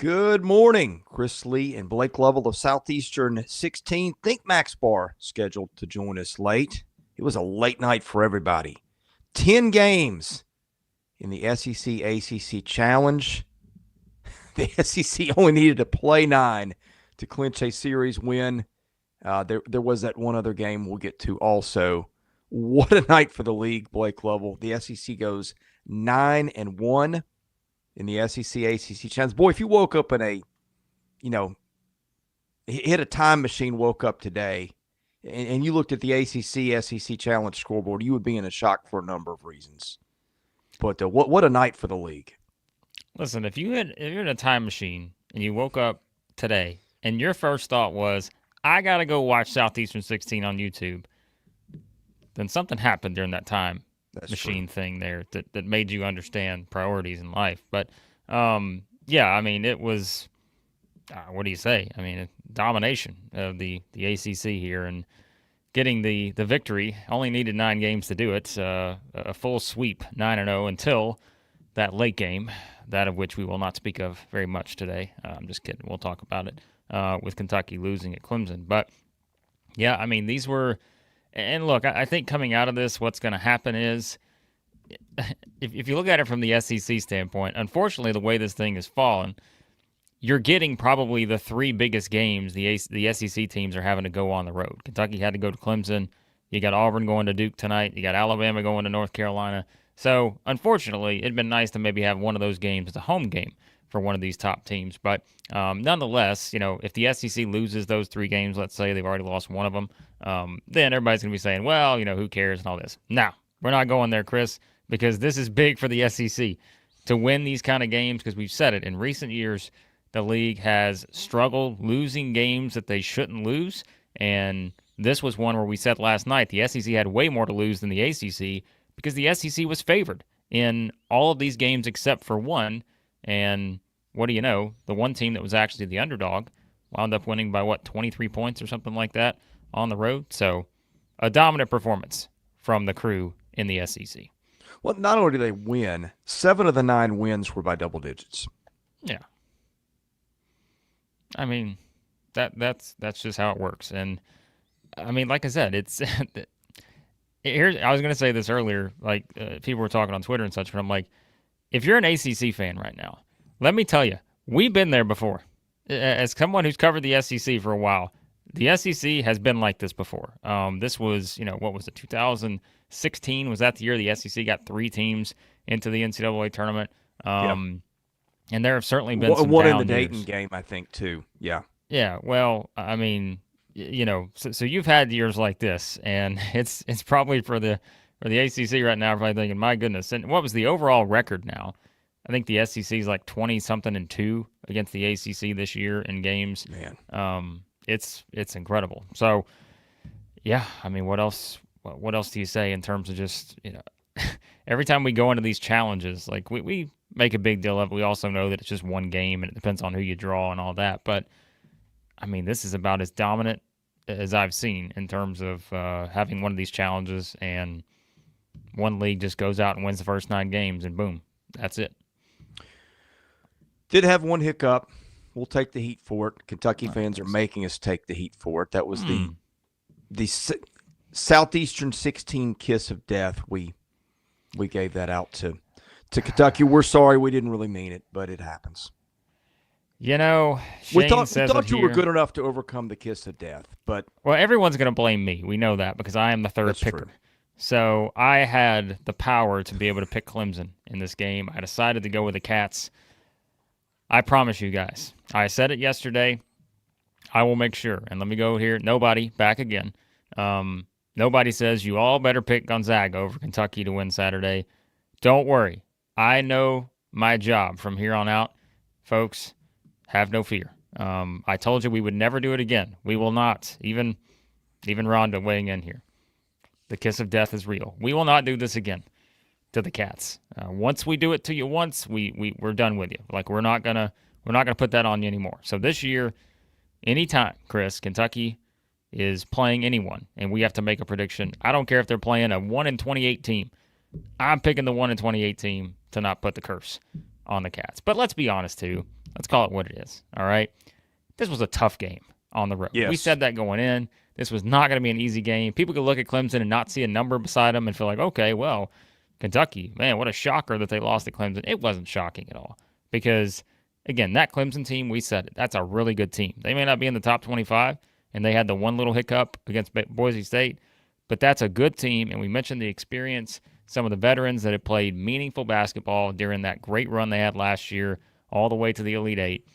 Good morning, Chris Lee and Blake Lovell of Southeastern 16. Think Max Barr scheduled to join us late. It was a late night for everybody. 10 games in the SEC ACC Challenge. The SEC only needed to play 9 to clinch a series win. There was that one other game we'll get to also. What a night for the league, Blake Lovell. The SEC goes 9-1 in the SEC ACC Challenge. Boy, if you woke up in hit a time machine, woke up today, and you looked at the ACC SEC Challenge scoreboard, you would be in a shock for a number of reasons. But what a night for the league. Listen, if you're in a time machine and you woke up today and your first thought was, I got to go watch Southeastern 16 on YouTube, then something happened during that time machine thing there that made you understand priorities in life. But, it was, what do you say? I mean, domination of the ACC here and getting the victory. Only needed 9 games to do it. A full sweep, 9-0 until that late game, that of which we will not speak of very much today. I'm just kidding. We'll talk about it with Kentucky losing at Clemson. But, yeah, I mean, these were – and look, I think coming out of this, what's going to happen is, if you look at it from the SEC standpoint, unfortunately, the way this thing has fallen, you're getting probably the 3 biggest games the SEC teams are having to go on the road. Kentucky had to go to Clemson. You got Auburn going to Duke tonight. You got Alabama going to North Carolina. So, unfortunately, it'd been nice to maybe have one of those games as a home game for one of these top teams. But nonetheless, if the SEC loses those 3 games, let's say they've already lost one of them, then everybody's going to be saying, well, who cares and all this. No, we're not going there, Chris, because this is big for the SEC to win these kind of games, because we've said it. In recent years, the league has struggled losing games that they shouldn't lose, and this was one where we said last night the SEC had way more to lose than the ACC because the SEC was favored in all of these games except for one. And what do you know? The one team that was actually the underdog wound up winning by, 23 points or something like that on the road. So a dominant performance from the crew in the SEC. Well, not only did they win, 7 of the 9 wins were by double digits. Yeah. I mean, that's just how it works. And, I mean, like I said, it's here. I was going to say this earlier, people were talking on Twitter and such, but I'm like, if you're an ACC fan right now, let me tell you, we've been there before. As someone who's covered the SEC for a while, the SEC has been like this before. This was, what was it, 2016? Was that the year the SEC got 3 teams into the NCAA tournament? And there have certainly been some one down in the Dayton years. game, I think, too. Yeah. Yeah, well, I mean, so you've had years like this, and it's probably for the ACC right now, probably thinking, my goodness. And what was the overall record now? I think the SEC is like 20-something-2 against the ACC this year in games. Man. It's incredible. So, yeah, I mean, what else do you say in terms of just, every time we go into these challenges, like we make a big deal of it. We also know that it's just one game and it depends on who you draw and all that. But, I mean, this is about as dominant as I've seen in terms of having one of these challenges, and one league just goes out and wins the first 9 games, and boom, that's it. Did have one hiccup. We'll take the heat for it. Kentucky fans are making us take the heat for it. That was the Southeastern 16 kiss of death. We gave that out to Kentucky. We're sorry, we didn't really mean it, but it happens. Shane we thought you here. were good enough to overcome the kiss of death, but everyone's going to blame me. We know that because I am the third picker. True. So I had the power to be able to pick Clemson in this game. I decided to go with the Cats. I promise you guys, I said it yesterday. I will make sure. And let me go here. Nobody, back again. Nobody says you all better pick Gonzaga over Kentucky to win Saturday. Don't worry. I know my job from here on out. Folks, have no fear. I told you we would never do it again. We will not. Even Rhonda weighing in here. The kiss of death is real. We will not do this again to the Cats. Once we do it to you once, we're done with you. Like, we're not gonna put that on you anymore. So this year, anytime, Chris, Kentucky is playing anyone, and we have to make a prediction. I don't care if they're playing a 1-28 team. I'm picking the 1-28 team to not put the curse on the Cats. But let's be honest, too. Let's call it what it is. All right. This was a tough game on the road. Yes. We said that going in. This was not going to be an easy game. People could look at Clemson and not see a number beside them and feel like, okay, well, Kentucky, man, what a shocker that they lost to Clemson. It wasn't shocking at all because, again, that Clemson team, we said it, that's a really good team. They may not be in the top 25, and they had the one little hiccup against Boise State, but that's a good team, and we mentioned the experience, some of the veterans that had played meaningful basketball during that great run they had last year all the way to the Elite Eight.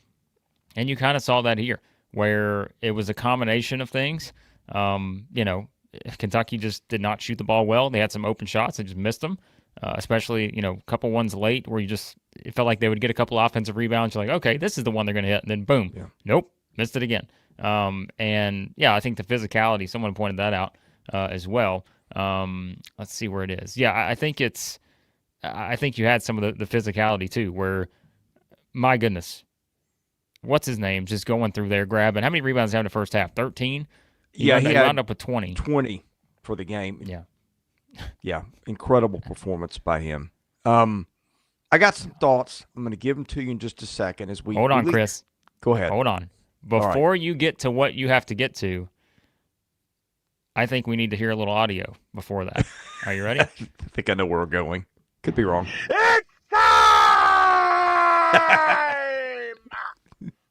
And you kind of saw that here, where it was a combination of things. Kentucky just did not shoot the ball well. They had some open shots. They just missed them, especially, a couple ones late where it felt like they would get a couple offensive rebounds. You're like, okay, this is the one they're going to hit. And then boom, Nope, missed it again. I think the physicality, someone pointed that out as well. Let's see where it is. Yeah, I think you had some of the physicality too, where, my goodness, what's his name, just going through there, grabbing. How many rebounds did he have in the first half? 13? He wound up with 20. 20 for the game. Yeah. Yeah, incredible performance by him. I got some thoughts. I'm going to give them to you in just a second. Hold on, Chris. Go ahead. Hold on. Before you get to what you have to get to, I think we need to hear a little audio before that. Are you ready? I think I know where we're going. Could be wrong. It's time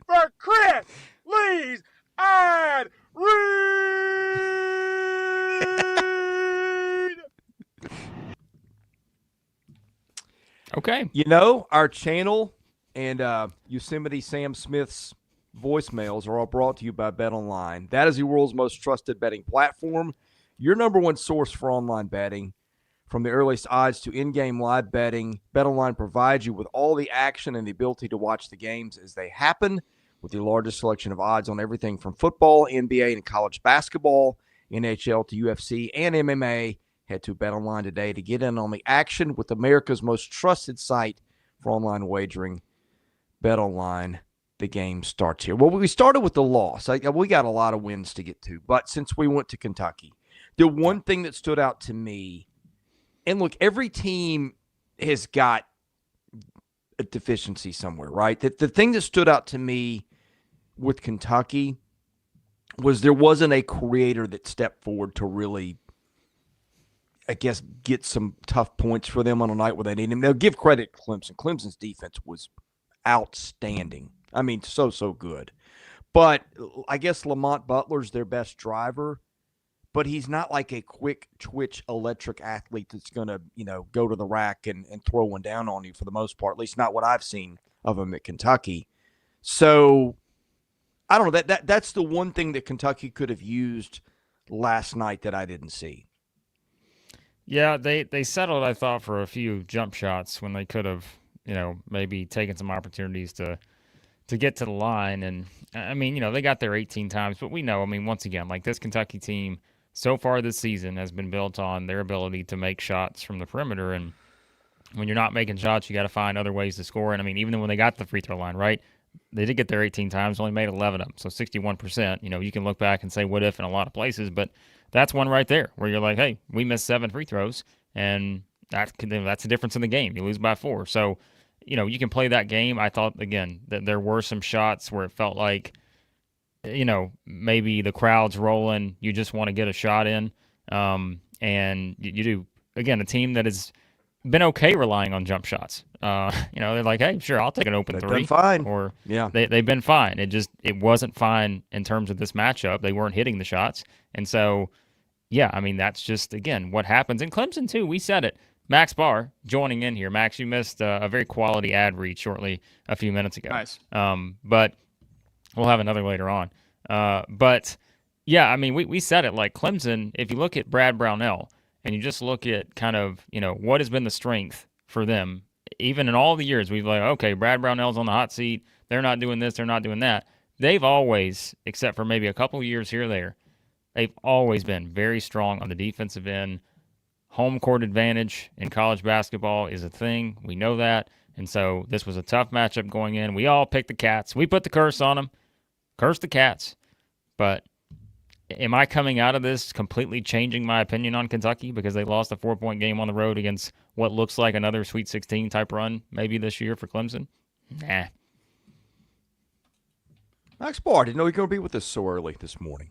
for Chris Lee's Ad Read. Okay. Our channel and Yosemite Sam Smith's voicemails are all brought to you by BetOnline. That is the world's most trusted betting platform, your number one source for online betting. From the earliest odds to in-game live betting, BetOnline provides you with all the action and the ability to watch the games as they happen, with the largest selection of odds on everything from football, NBA, and college basketball, NHL to UFC and MMA. Head to BetOnline today to get in on the action with America's most trusted site for online wagering. BetOnline, the game starts here. Well, we started with the loss. We got a lot of wins to get to, but since we went to Kentucky, the one thing that stood out to me, and look, every team has got a deficiency somewhere, right? The thing that stood out to me with Kentucky was there wasn't a creator that stepped forward to really, I guess, get some tough points for them on a night where they need him. They'll give credit to Clemson. Clemson's defense was outstanding. I mean, so good. But I guess Lamont Butler's their best driver, but he's not like a quick twitch electric athlete that's going to, go to the rack and throw one down on you for the most part, at least not what I've seen of him at Kentucky. So I don't know. That's the one thing that Kentucky could have used last night that I didn't see. Yeah, they settled, I thought, for a few jump shots when they could have, maybe taken some opportunities to get to the line. And, I mean, they got there 18 times. But we know, once again, like this Kentucky team so far this season has been built on their ability to make shots from the perimeter. And when you're not making shots, you got to find other ways to score. And, even when they got to the free throw line, right, they did get there 18 times, only made 11 of them. So 61%. You can look back and say what if in a lot of places, but that's one right there where you're like, hey, we missed 7 free throws, and that's the difference in the game. You lose by 4. So, you can play that game. I thought, again, that there were some shots where it felt like, maybe the crowd's rolling. You just want to get a shot in. And you do, again, a team that has been okay relying on jump shots. They're like, hey, sure, I'll take an open three. They've been fine. Or yeah, they've been fine. It wasn't fine in terms of this matchup. They weren't hitting the shots. And so, yeah, that's just, again, what happens. In Clemson, too, we said it. Max Barr joining in here. Max, you missed a very quality ad read shortly a few minutes ago. Nice. But we'll have another later on. But, yeah, we said it. Like Clemson, if you look at Brad Brownell and you just look at kind of, what has been the strength for them, even in all the years, we've like, okay, Brad Brownell's on the hot seat. They're not doing this. They're not doing that. They've always, except for maybe a couple of years here or there, they've always been very strong on the defensive end. Home court advantage in college basketball is a thing. We know that. And so this was a tough matchup going in. We all picked the Cats. We put the curse on them. Curse the Cats. But am I coming out of this completely changing my opinion on Kentucky because they lost a 4-point game on the road against what looks like another Sweet 16 type run maybe this year for Clemson? Nah. Max Barr, didn't know he was going to be with us so early this morning.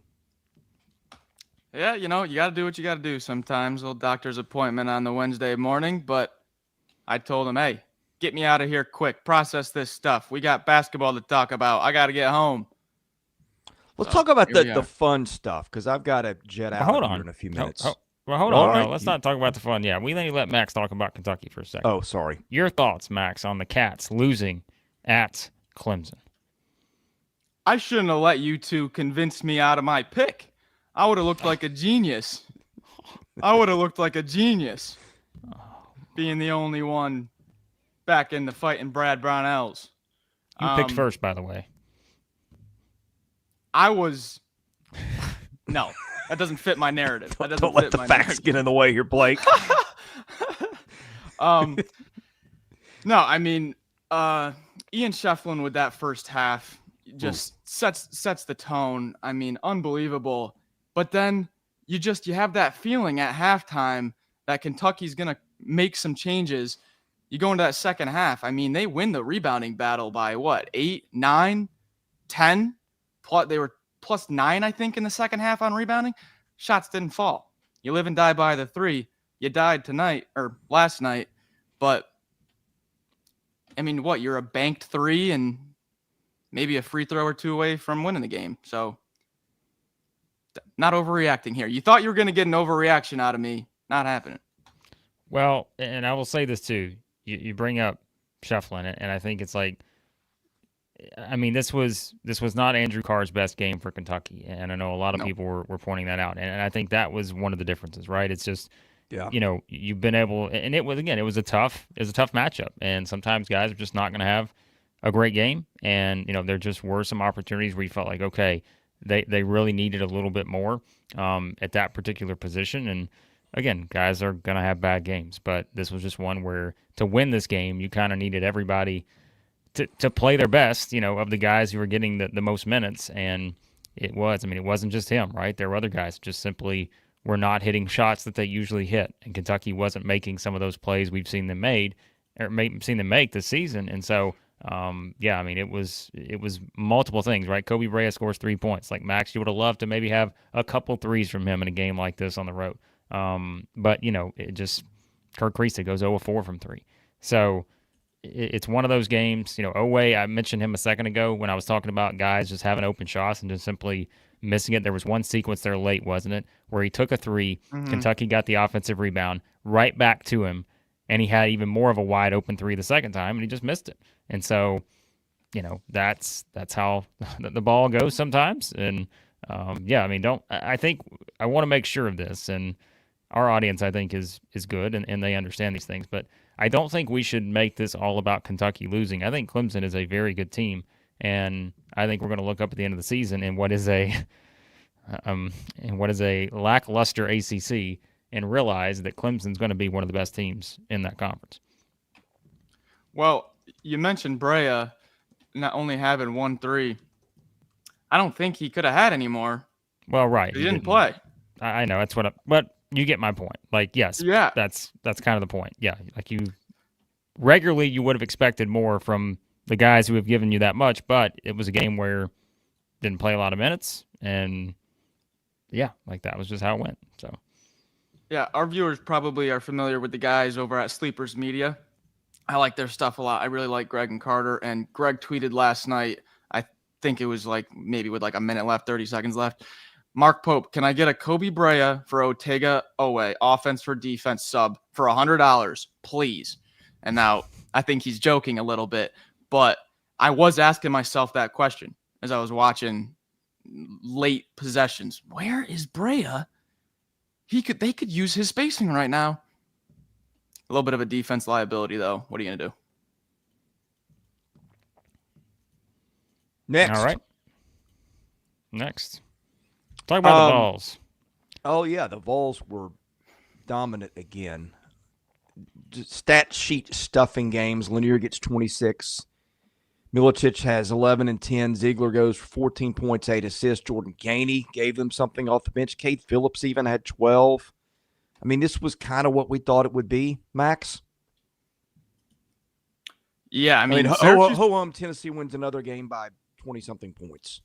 Yeah, you got to do what you got to do sometimes. Little doctor's appointment on the Wednesday morning, but I told him, hey, get me out of here quick. Process this stuff. We got basketball to talk about. I got to get home. Let's talk about here we the are. fun stuff because I've got to jet Well, out hold here on. in a few minutes. Well, hold All on. right. No, let's not talk about the fun. Yeah, we need to let Max talk about Kentucky for a second. Oh, sorry. Your thoughts, Max, on the Cats losing at Clemson? I shouldn't have let you two convince me out of my pick. I would have looked like a genius. Being the only one back in the fight in Brad Brownells. You picked first, by the way. I was no. That doesn't fit my narrative. That doesn't Don't let fit the my facts narrative. get in the way here, Blake. No, I mean, Ian Shefflin with that first half just sets the tone. I mean, unbelievable. But then you have that feeling at halftime that Kentucky's gonna make some changes. You go into that second half. I mean, they win the rebounding battle by what? 8, 9, 10? Plus, they were plus 9, I think, in the second half on rebounding. Shots didn't fall. You live and die by the 3. You died tonight or last night, but I mean, what? You're a banked 3 and maybe a free throw or 2 away from winning the game. So, not overreacting here. You thought you were going to get an overreaction out of me. Not happening. Well, and I will say this too. You bring up Shefflin, and I think it's like, I mean, this was not Andrew Carr's best game for Kentucky, and I know a lot of people were pointing that out, and I think that was one of the differences, right? It's just, you've been able, and it was a tough matchup, and sometimes guys are just not going to have a great game, and there just were some opportunities where you felt like, okay, they really needed a little bit more at that particular position, and again, guys are going to have bad games, but this was just one where to win this game, you kind of needed everybody to play their best, of the guys who were getting the most minutes. And it wasn't just him, right? There were other guys just simply were not hitting shots that they usually hit. And Kentucky wasn't making some of those plays we've seen them make this season. And so, it was multiple things, right? Kobe Brea scores 3 points. Like, Max, you would have loved to maybe have a couple threes from him in a game like this on the road. But it just, Kirk Kriisa goes 0-4 from 3. So it's one of those games, Oweh, I mentioned him a second ago when I was talking about guys just having open shots and just simply missing it. There was one sequence there late, wasn't it, where he took a 3, Kentucky got the offensive rebound right back to him, and he had even more of a wide open 3 the second time, and he just missed it. And so, that's how the ball goes sometimes. And I think I want to make sure of this, and our audience, I think, is good, and they understand these things. But I don't think we should make this all about Kentucky losing. I think Clemson is a very good team, and I think we're going to look up at the end of the season in what is a lackluster ACC and realize that Clemson's going to be one of the best teams in that conference. Well, you mentioned Brea not only having 1-3. I don't think he could have had any more. Well, right. He didn't play. I know that's but you get my point. Like, yes, yeah, that's kind of the point. Yeah, like you would have expected more from the guys who have given you that much, but it was a game where didn't play a lot of minutes, and that was just how it went. So, yeah, our viewers probably are familiar with the guys over at Sleepers Media. I like their stuff a lot. I really like Greg and Carter, and Greg tweeted last night. I think it was like maybe with like a minute left, 30 seconds left. Mark Pope, can I get a Kobe Brea for Otega Oweh offense for defense sub for $100, please? And now I think he's joking a little bit, but I was asking myself that question as I was watching late possessions. Where is Brea? They could use his spacing right now. A little bit of a defense liability, though. What are you going to do? Next. All right. Next. Talk about the Vols. Oh, yeah. The Vols were dominant again. Just stat sheet stuffing games. Lanier gets 26. Milicic has 11 and 10. Ziegler goes for 14 points, 8 assists. Jordan Gainey gave them something off the bench. Cade Phillips even had 12. I mean, this was kind of what we thought it would be, Max. Yeah, I mean Ho-Hum, Tennessee wins another game by 20-something points.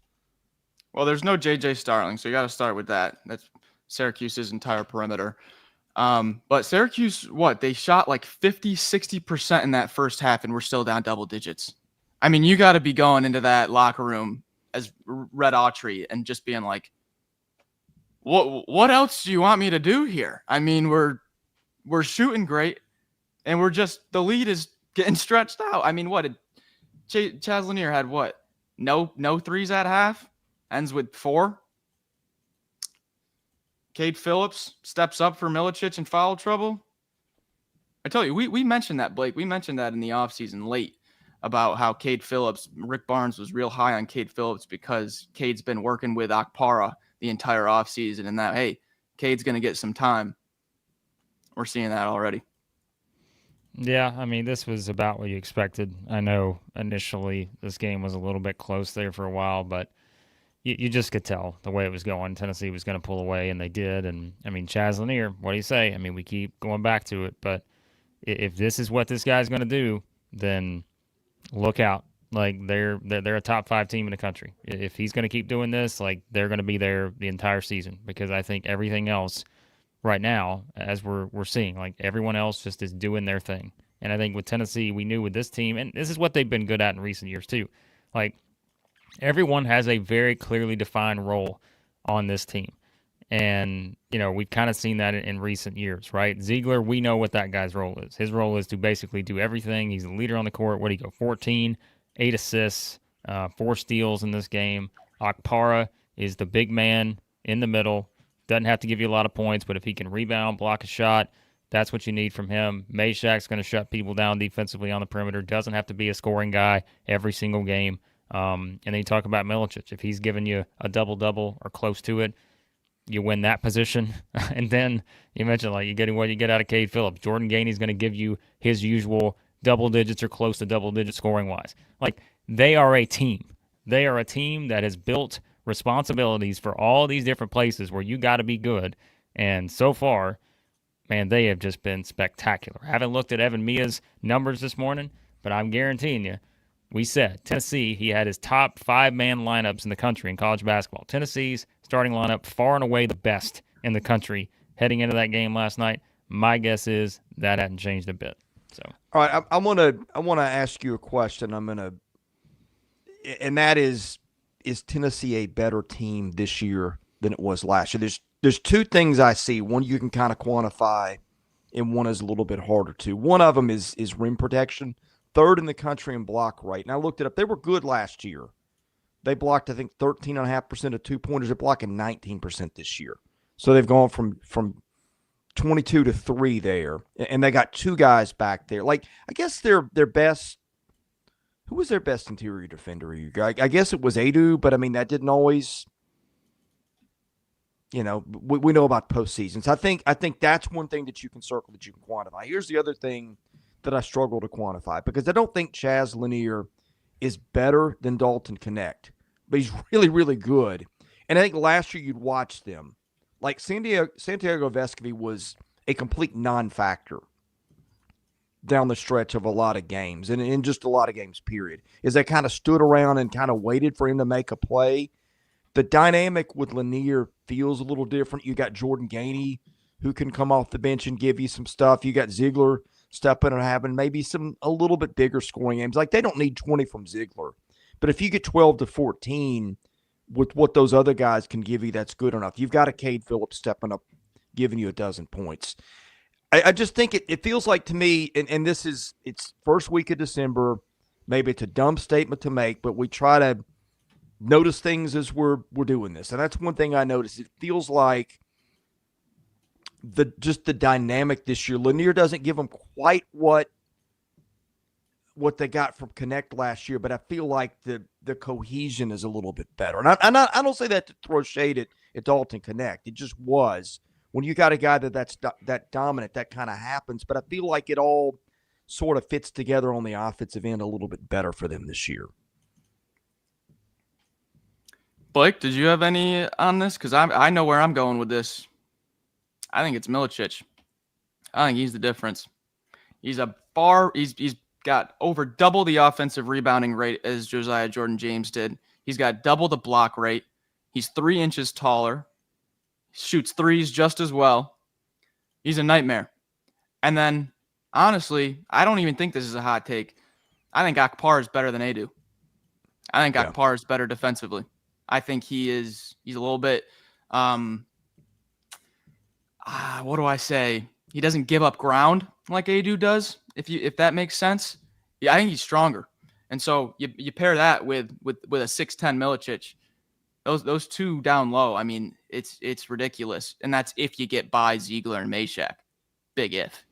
Well, there's no J.J. Starling, so you got to start with that. That's Syracuse's entire perimeter. But Syracuse, they shot like 50, 60% in that first half, and we're still down double digits. I mean, you got to be going into that locker room as Red Autry and just being like, what else do you want me to do here? I mean, we're shooting great, and the lead is getting stretched out. I mean, Chaz Lanier had No threes at half, ends with 4. Cade Phillips steps up for Milicic in foul trouble. I tell you, we mentioned that, Blake. We mentioned that in the offseason late about how Cade Phillips, Rick Barnes was real high on Cade Phillips because Cade's been working with Akpara the entire offseason, and that, hey, Cade's going to get some time. We're seeing that already. Yeah, I mean, this was about what you expected. I know initially this game was a little bit close there for a while, but you just could tell the way it was going. Tennessee was going to pull away, and they did. And, I mean, Chaz Lanier, what do you say? I mean, we keep going back to it, but if this is what this guy's going to do, then look out. Like, they're a top 5 team in the country. If he's going to keep doing this, like, they're going to be there the entire season, because I think everything else right now, as we're seeing, like, everyone else just is doing their thing. And I think with Tennessee, we knew with this team, and this is what they've been good at in recent years too, like, everyone has a very clearly defined role on this team. And, we've kind of seen that in recent years, right? Ziegler, we know what that guy's role is. His role is to basically do everything. He's the leader on the court. What do you go? 14, 8 assists, 4 steals in this game. Akpara is the big man in the middle. Doesn't have to give you a lot of points, but if he can rebound, block a shot, that's what you need from him. Meshack's going to shut people down defensively on the perimeter. Doesn't have to be a scoring guy every single game. And then you talk about Milicic. If he's giving you a double-double or close to it, you win that position. And then you mentioned, like, you're getting what you get out of Cade Phillips. Jordan Gainey's going to give you his usual double digits or close to double digits scoring-wise. Like, they are a team. They are a team that has built responsibilities for all these different places where you got to be good. And so far, man, they have just been spectacular. I haven't looked at Evan Mia's numbers this morning, but I'm guaranteeing you, we said Tennessee, he had his top 5-man lineups in the country in college basketball. Tennessee's starting lineup far and away the best in the country heading into that game last night. My guess is that hasn't changed a bit. So, all right, I want to ask you a question. And that is Tennessee a better team this year than it was last year? There's 2 things I see. One you can kind of quantify, and one is a little bit harder to. One of them is rim protection. 3rd in the country in block rate. And I looked it up. They were good last year. They blocked, I think, 13.5% of 2-pointers. They're blocking 19% this year. So they've gone from 22 to 3 there. And they got 2 guys back there. Like, I guess their best – who was their best interior defender? I guess it was Adu, but, I mean, that didn't always – we know about postseasons. I think that's one thing that you can circle, that you can quantify. Here's the other thing that I struggle to quantify, because I don't think Chaz Lanier is better than Dalton Connect, but he's really, really good. And I think last year you'd watch them. Like, Santiago Vescovi was a complete non-factor down the stretch of a lot of games, and in just a lot of games, period, is they kind of stood around and kind of waited for him to make a play. The dynamic with Lanier feels a little different. You got Jordan Gainey, who can come off the bench and give you some stuff. You got Ziegler stepping and having maybe a little bit bigger scoring games. Like, they don't need 20 from Ziegler. But if you get 12 to 14 with what those other guys can give you, that's good enough. You've got a Cade Phillips stepping up, giving you a dozen points. I just think it feels like to me, and it's first week of December, maybe it's a dumb statement to make, but we try to notice things as we're doing this. And that's one thing I noticed. It feels like the dynamic this year. Lanier doesn't give them quite what they got from Connect last year, but I feel like the cohesion is a little bit better. And I don't say that to throw shade at Dalton Connect. It just was. When you got a guy that's that dominant, that kind of happens. But I feel like it all sort of fits together on the offensive end a little bit better for them this year. Blake, did you have any on this? Because I know where I'm going with this. I think it's Milicic. I think he's the difference. He's got over double the offensive rebounding rate as Josiah Jordan-James did. He's got double the block rate. He's 3 inches taller. Shoots threes just as well. He's a nightmare. And then, honestly, I don't even think this is a hot take. I think Akpar is better than Adu. I think Akpar is better defensively. I think he's a little bit, what do I say? He doesn't give up ground like Adu does, if that makes sense. Yeah, I think he's stronger. And so you pair that with a 6'10 Milicic. Those two down low, I mean, it's ridiculous. And that's if you get by Ziegler and Meshack. Big if.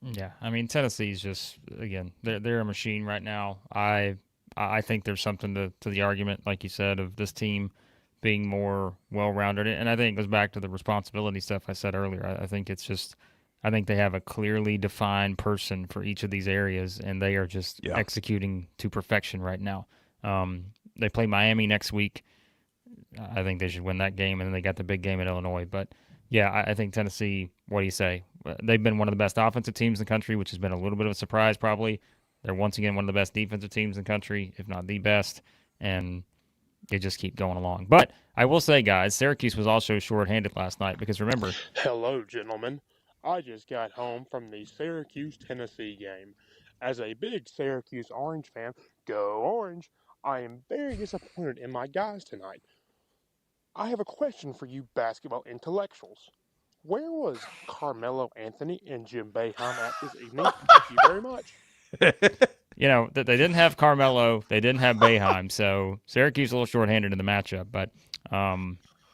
Yeah, I mean, Tennessee's just, again, they're a machine right now. I think there's something to the argument, like you said, of this team being more well-rounded. And I think it goes back to the responsibility stuff I said earlier. I think they have a clearly defined person for each of these areas, and they are just executing to perfection right now. They play Miami next week. I think they should win that game, and then they got the big game at Illinois. But, yeah, I think Tennessee, what do you say? They've been one of the best offensive teams in the country, which has been a little bit of a surprise probably. They're once again one of the best defensive teams in the country, if not the best, and they just keep going along. But I will say, guys, Syracuse was also shorthanded last night because, remember. Hello, gentlemen. I just got home from the Syracuse-Tennessee game. As a big Syracuse Orange fan, go Orange, I am very disappointed in my guys tonight. I have a question for you basketball intellectuals. Where was Carmelo Anthony and Jim Boeheim at this evening? Thank you very much. You know, they didn't have Carmelo. They didn't have Boeheim. So Syracuse a little shorthanded in the matchup. But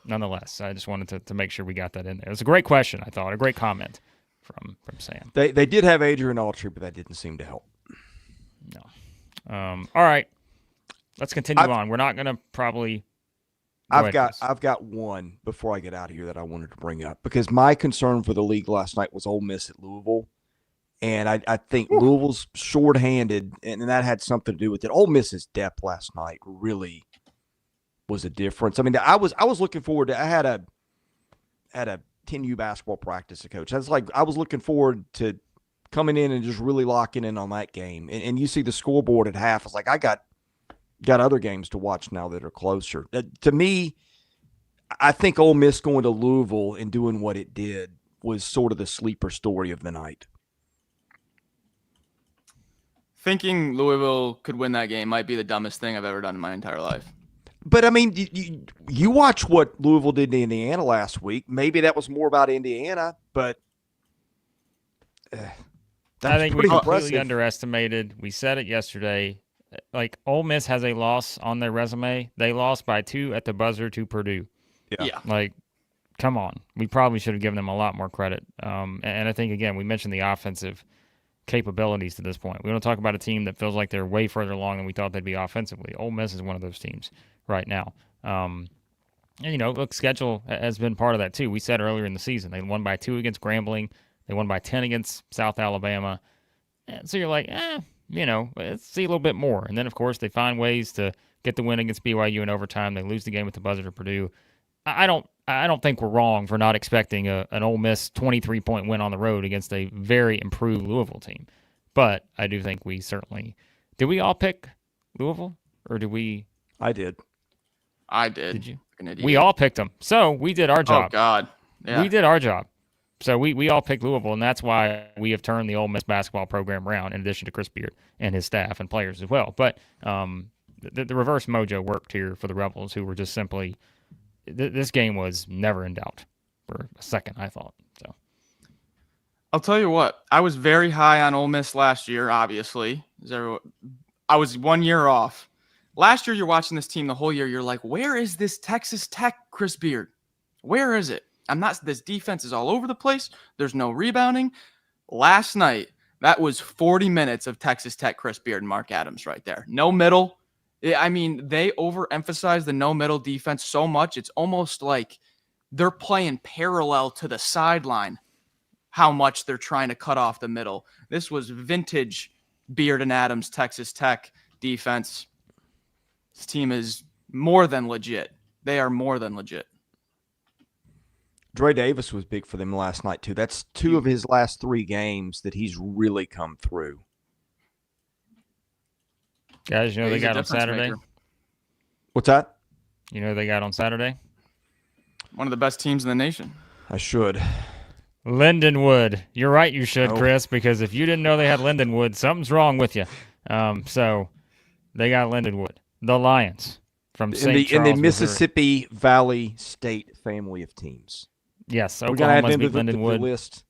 nonetheless, I just wanted to make sure we got that in there. It was a great question, I thought. A great comment from Sam. They did have Adrian Autry, but that didn't seem to help. No. All right. Let's continue on. We're not going to probably – I've got one before I get out of here that I wanted to bring up because my concern for the league last night was Ole Miss at Louisville. And I think Louisville's shorthanded, and that had something to do with it. Ole Miss's depth last night really was a difference. I mean, I was looking forward to. I had a 10U basketball practice coach. I was looking forward to coming in and just really locking in on that game. And you see the scoreboard at half. It's like I got other games to watch now that are closer. To me, I think Ole Miss going to Louisville and doing what it did was sort of the sleeper story of the night. Thinking Louisville could win that game might be the dumbest thing I've ever done in my entire life. But, I mean, you watch what Louisville did to Indiana last week. Maybe that was more about Indiana, but I think we completely underestimated. We said it yesterday. Like, Ole Miss has a loss on their resume. They lost by 2 at the buzzer to Purdue. Yeah. Like, come on. We probably should have given them a lot more credit. And I think, again, we mentioned the offensive capabilities to this point. We don't talk about a team that feels like they're way further along than we thought they'd be offensively. Ole Miss is one of those teams right now. And, look, schedule has been part of that too. We said earlier in the season, they won by 2 against Grambling. They won by 10 against South Alabama. And so you're like, let's see a little bit more. And then, of course, they find ways to get the win against BYU in overtime. They lose the game with the buzzer to Purdue. I don't think we're wrong for not expecting an Ole Miss 23-point win on the road against a very improved Louisville team. But I do think we certainly – did we all pick Louisville or did we – I did. Did you? We all picked them. So we did our job. Oh, God. Yeah. We did our job. So we all picked Louisville, and that's why we have turned the Ole Miss basketball program around in addition to Chris Beard and his staff and players as well. But the reverse mojo worked here for the Rebels, who were just simply – this game was never in doubt for a second, I thought. So I'll tell you what. I was very high on Ole Miss last year, obviously. I was 1 year off. Last year, you're watching this team the whole year. You're like, where is this Texas Tech Chris Beard? Where is it? This defense is all over the place. There's no rebounding. Last night, that was 40 minutes of Texas Tech Chris Beard and Mark Adams right there. No middle. I mean, they overemphasize the no-middle defense so much, it's almost like they're playing parallel to the sideline, how much they're trying to cut off the middle. This was vintage Beard and Adams Texas Tech defense. This team is more than legit. They are more than legit. Dre Davis was big for them last night, too. That's 2 of his last 3 games that he's really come through. Guys, they got him Saturday. Maker. What's that? You know who they got on Saturday? One of the best teams in the nation. I should. Lindenwood. You're right, you should, Oh. Chris, because if you didn't know they had Lindenwood, something's wrong with you. So they got Lindenwood. The Lions from St. In the Charles, Missouri. Mississippi Valley State family of teams. Yes, We're gonna add Oklahoma's them to beat the Lindenwood. list.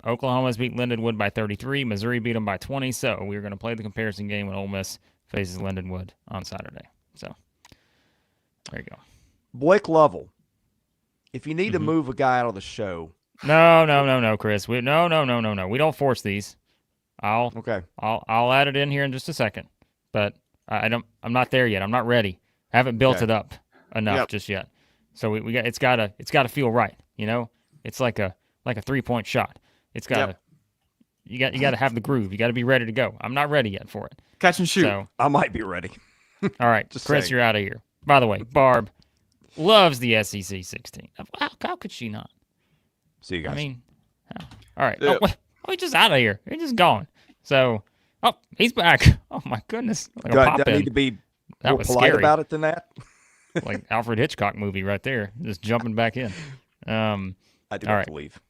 Oklahoma's beat Lindenwood by 33. Missouri beat them by 20. So we're going to play the comparison game when Ole Miss faces Lindenwood on Saturday. So there you go. Blake Lovell. If you need to Mhm. move a guy out of the show, No, Chris. No. We don't force these. okay. I'll add it in here in just a second, but I'm not there yet. I'm not ready. I haven't built Okay. it up enough just yet. So we got it's gotta feel right. You know, it's like a 3-point shot. It's gotta you gotta have the groove. You gotta be ready to go. I'm not ready yet for it. Catch and shoot. So I might be ready. all right, Just Chris, saying. you're out of here. By the way, Barb loves the SEC 16. How could she not? See you guys. I mean, all right. Yeah. Oh, he's just out of here. He's just gone. So, he's back. Oh my goodness! Like do a I, pop do I in. need to be That more was polite scary. about it than that? Like Alfred Hitchcock movie right there, just jumping back in. I do All have right. to leave.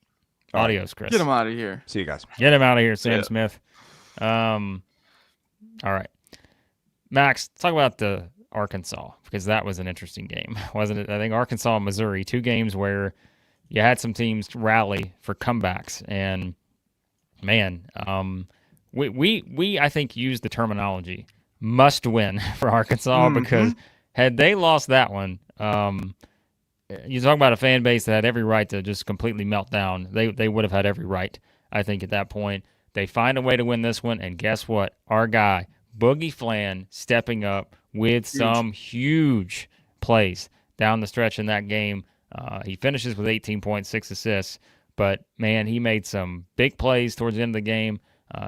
All right. Adios, Chris. Get him out of here. See you guys. Get him out of here, Sam Yeah. Smith. All right, Max, talk about the Arkansas because that was an interesting game, wasn't it? I think Arkansas and Missouri, 2 games where you had some teams rally for comebacks, and man, we I think used the terminology must win for Arkansas because had they lost that one, you talk about a fan base that had every right to just completely melt down. They would have had every right, I think, at that point. They find a way to win this one, and guess what? Our guy, Boogie Flan, stepping up with some huge plays down the stretch in that game. He finishes with 18.6 assists, but, man, he made some big plays towards the end of the game,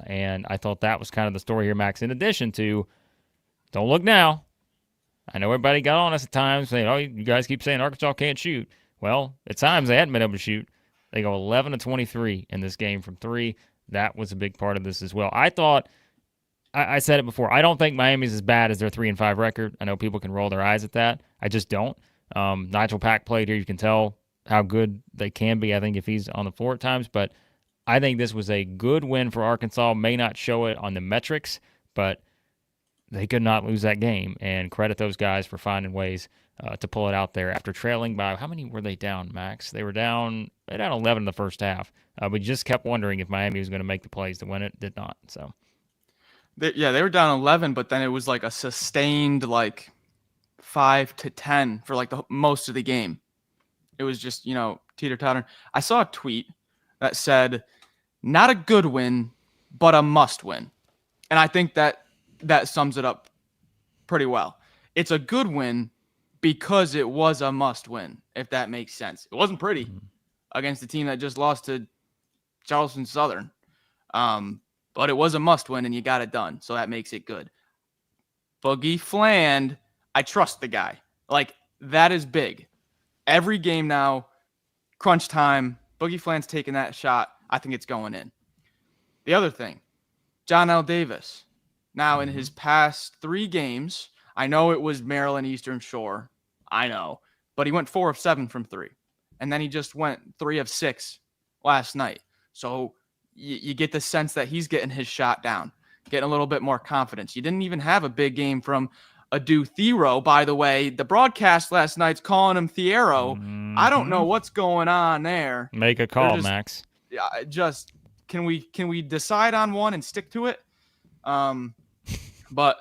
and I thought that was kind of the story here, Max, in addition to don't look now. I know everybody got on us at times saying, oh, you guys keep saying Arkansas can't shoot. Well, at times they hadn't been able to shoot. They go 11 of 23 in this game from 3. That was a big part of this as well. I thought, I said it before, I don't think Miami's as bad as their 3-5 record. I know people can roll their eyes at that. I just don't. Nigel Pack played here. You can tell how good they can be, I think, if he's on the floor at times. But I think this was a good win for Arkansas. May not show it on the metrics, but they could not lose that game, and credit those guys for finding ways to pull it out there after trailing by, how many were they down, Max? They were down 11 in the first half, but you just kept wondering if Miami was going to make the plays to win it. Did not. So They were down 11, but then it was like a sustained 5 to 10 for the most of the game. It was just, teeter-totter. I saw a tweet that said, not a good win, but a must win. And I think that sums it up pretty well. It's a good win because it was a must win, if that makes sense. It wasn't pretty against a team that just lost to Charleston Southern. But it was a must win and you got it done. So that makes it good. Boogie Fland, I trust the guy. That is big. Every game now, crunch time, Boogie Fland's taking that shot. I think it's going in. The other thing, John L. Davis. Now, in his past 3 games, I know it was Maryland Eastern Shore. I know. But he went 4 of 7 from 3. And then he just went 3 of 6 last night. So you get the sense that he's getting his shot down, getting a little bit more confidence. You didn't even have a big game from Adu Thero, by the way. The broadcast last night's calling him Thiero. I don't know what's going on there. make a call, Max. Can we decide on one and stick to it? But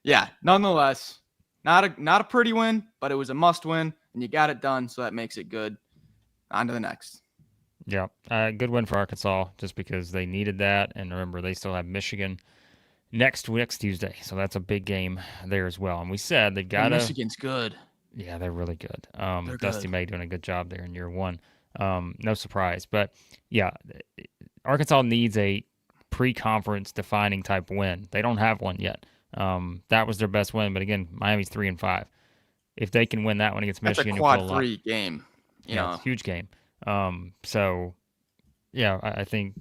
yeah, nonetheless, not a pretty win, but it was a must win, and you got it done, so that makes it good. On to the next. Yeah, good win for Arkansas just because they needed that. And remember, they still have Michigan next Tuesday, so that's a big game there as well. And we said they've got to. Michigan's good. Yeah, they're really good. They're Dusty good. May doing a good job there in year 1. No surprise, but yeah, Arkansas needs a pre-conference defining type win. They don't have one yet. That was their best win, but again, Miami's 3-5. If they can win that one against Michigan, That's a you'll feel quad a lot. 3 game. Yeah, it's a huge game. So, yeah, I think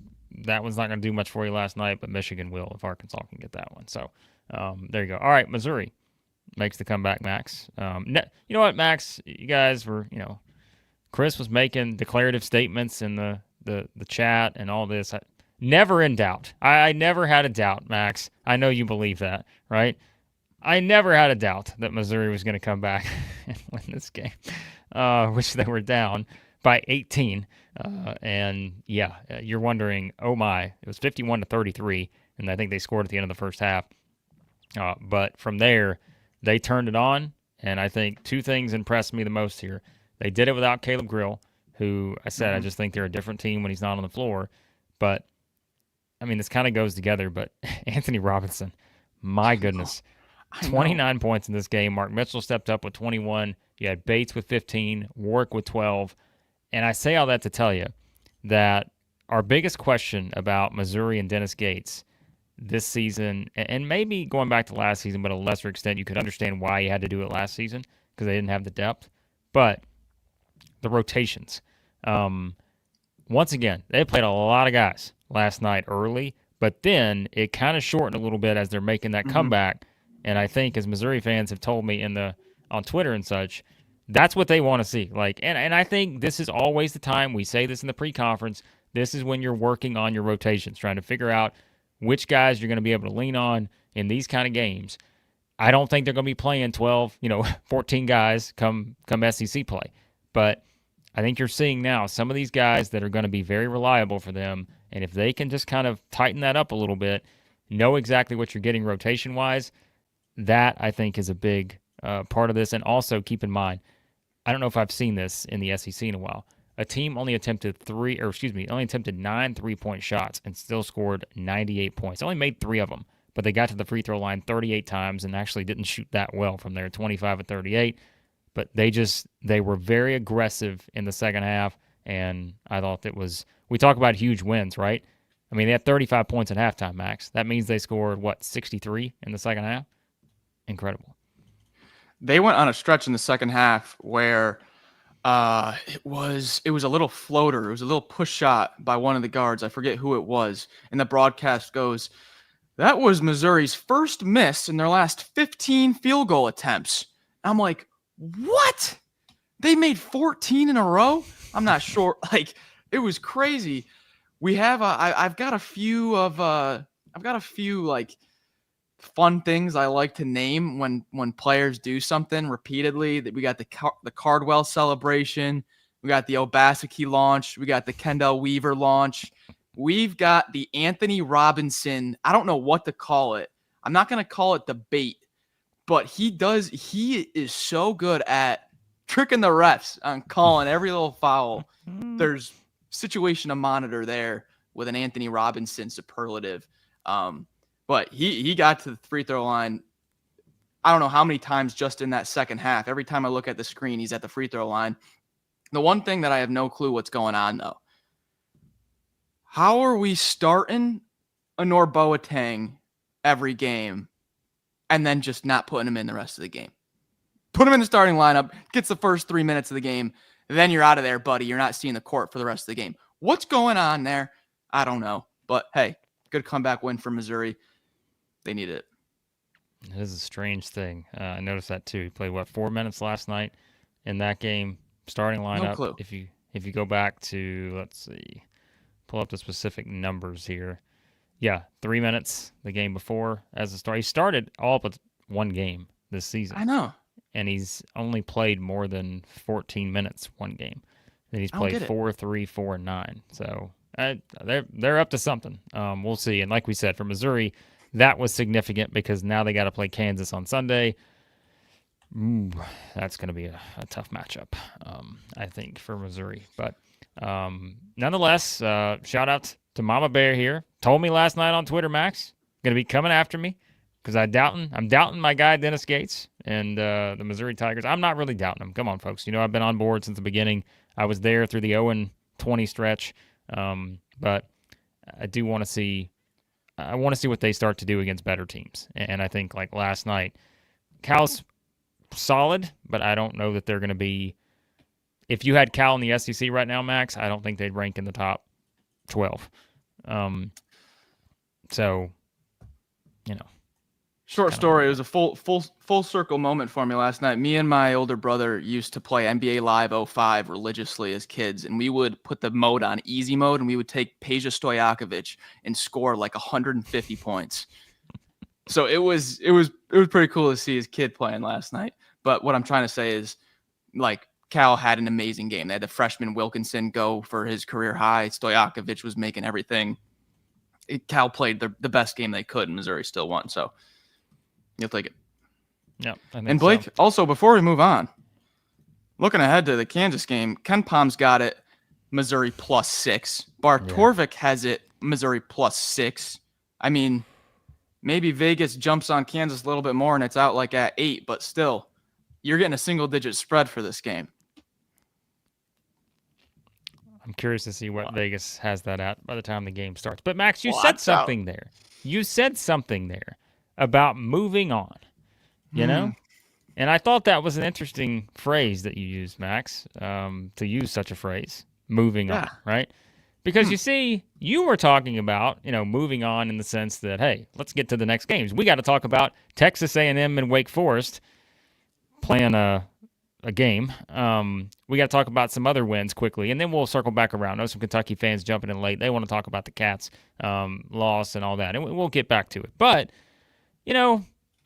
that one's not going to do much for you last night, but Michigan will if Arkansas can get that one. So, there you go. All right, Missouri makes the comeback, Max. You know what, Max? You guys were, Chris was making declarative statements in the chat and all this. Never in doubt. I never had a doubt, Max. I know you believe that, right? I never had a doubt that Missouri was going to come back and win this game, which they were down by 18. And yeah, you're wondering, oh my, it was 51-33, and I think they scored at the end of the first half. But from there, they turned it on, and I think two things impressed me the most here. They did it without Caleb Grill, who I said I just think they're a different team when he's not on the floor. But, I mean, this kind of goes together, but Anthony Robinson, my goodness. 29 points in this game. Mark Mitchell stepped up with 21. You had Bates with 15, Warwick with 12. And I say all that to tell you that our biggest question about Missouri and Dennis Gates this season, and maybe going back to last season, but a lesser extent, you could understand why you had to do it last season because they didn't have the depth. But the rotations. Once again, they played a lot of guys last night early, but then it kind of shortened a little bit as they're making that comeback. And I think, as Missouri fans have told me on Twitter and such, that's what they want to see. And I think this is always the time. We say this in the pre-conference. This is when you're working on your rotations, trying to figure out which guys you're going to be able to lean on in these kind of games. I don't think they're going to be playing 12, 14 guys come SEC play. But I think you're seeing now some of these guys that are going to be very reliable for them. And if they can just kind of tighten that up a little bit, know exactly what you're getting rotation-wise, that, I think, is a big part of this. And also keep in mind, I don't know if I've seen this in the SEC in a while. A team only attempted 9 3-point shots and still scored 98 points. They only made 3 of them, but they got to the free throw line 38 times and actually didn't shoot that well from there, 25 of 38. But they were very aggressive in the second half, and I thought we talk about huge wins, right? I mean, they had 35 points at halftime, Max. That means they scored, 63 in the second half? Incredible. They went on a stretch in the second half where it was a little floater. It was a little push shot by one of the guards. I forget who it was. And the broadcast goes, that was Missouri's first miss in their last 15 field goal attempts. I'm like, what? They made 14 in a row? I'm not sure. It was crazy. We have I've got a few fun things I like to name when players do something repeatedly. That we got the Cardwell celebration, we got the Obaseki launch, we got the Kendall Weaver launch, we've got the Anthony Robinson. I don't know what to call it. I'm not going to call it debate, but he is so good at tricking the refs on calling every little foul. There's situation to monitor there with an Anthony Robinson superlative. But he got to the free throw line, I don't know how many times just in that second half. Every time I look at the screen, he's at the free throw line. The one thing that I have no clue what's going on, though. How are we starting Anor Boateng every game and then just not putting him in the rest of the game? Put him in the starting lineup, gets the first 3 minutes of the game, then you're out of there, buddy. You're not seeing the court for the rest of the game. What's going on there? I don't know. But, hey, good comeback win for Missouri. They need it. It is a strange thing. I noticed that too. He played 4 minutes last night in that game. Starting lineup. No clue. If you go back to, let's see, pull up the specific numbers here. Yeah, 3 minutes the game before as a start. He started all but one game this season. I know. And he's only played more than 14 minutes one game. Then he's played 4, 3, 4, and 9. So they're up to something. We'll see. And like we said, for Missouri, that was significant because now they got to play Kansas on Sunday. That's going to be a tough matchup, I think, for Missouri. But nonetheless, shout out to Mama Bear here. Told me last night on Twitter, Max, going to be coming after me because I'm doubting my guy Dennis Gates and the Missouri Tigers. I'm not really doubting them. Come on, folks. I've been on board since the beginning. I was there through the 0-20 stretch, but I do want to see. I want to see what they start to do against better teams. And I think, like last night, Cal's solid, but I don't know that they're going to be. If you had Cal in the SEC right now, Max, I don't think they'd rank in the top 12. So, Short story. It was a full circle moment for me last night. Me and my older brother used to play NBA Live 05 religiously as kids, and we would put the mode on easy mode, and we would take Peja Stojakovic and score like 150 points. So it was pretty cool to see his kid playing last night. But what I'm trying to say is, like, Cal had an amazing game. They had the freshman Wilkinson go for his career high. Stojakovic was making everything. Cal played the best game they could, and Missouri still won. So you'll take it. Yeah. And Blake, also, before we move on, looking ahead to the Kansas game, Ken Palm's got it Missouri +6. Torvik has it Missouri +6. I mean, maybe Vegas jumps on Kansas a little bit more and it's out like at 8, but still, you're getting a single-digit spread for this game. I'm curious to see what Vegas has that at by the time the game starts. But, Max, you said something there. You said something there about moving on, you know? And I thought that was an interesting phrase that you used, Max, to use such a phrase, moving on, right? Because you see, you were talking about, moving on in the sense that, hey, let's get to the next games. We got to talk about Texas A&M and Wake Forest playing a game. We got to talk about some other wins quickly, and then we'll circle back around. I know some Kentucky fans jumping in late. They want to talk about the Cats' loss and all that, and we'll get back to it. But,